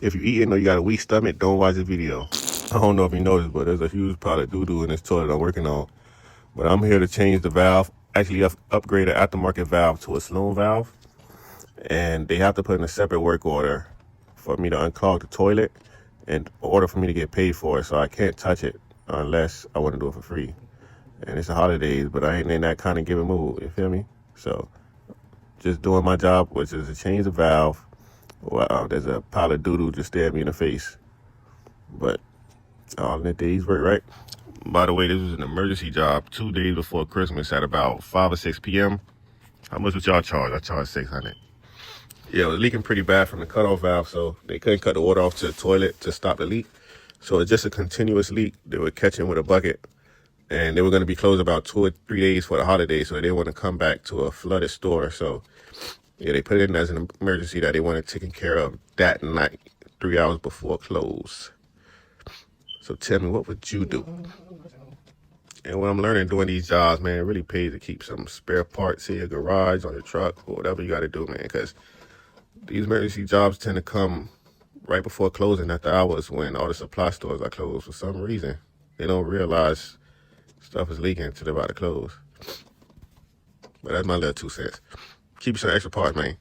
If you're eating or you got a weak stomach, don't watch the video. I don't know if you noticed, but there's a huge pile of doo-doo in this toilet I'm working on. But I'm here to change the valve, actually upgrade an aftermarket valve to a Sloan valve. And they have to put in a separate work order for me to unclog the toilet in order for me to get paid for it. So I can't touch it unless I want to do it for free. And it's the holidays, but I ain't in that kind of giving mood, you feel me? So just doing my job, which is to change the valve. Wow, there's a pile of doo-doo just stared me in the face. But all in the day's work, right? By the way, this was an emergency job 2 days before Christmas at about 5 or 6 p.m. How much would y'all charge? I charged $600. Yeah, it was leaking pretty bad from the cutoff valve, so they couldn't cut the water off to the toilet to stop the leak. So it's just a continuous leak. They were catching with a bucket, and they were going to be closed about 2 or 3 days for the holidays, so they didn't want to come back to a flooded store. So yeah, they put it in as an emergency that they wanted taken care of that night, 3 hours before close. So tell me, what would you do? And what I'm learning doing these jobs, man, it really pays to keep some spare parts in your garage, on your truck, or whatever you got to do, man, because these emergency jobs tend to come right before closing after hours when all the supply stores are closed for some reason. They don't realize stuff is leaking until they're about to close. But that's my little 2 cents. Keep some extra parts, man.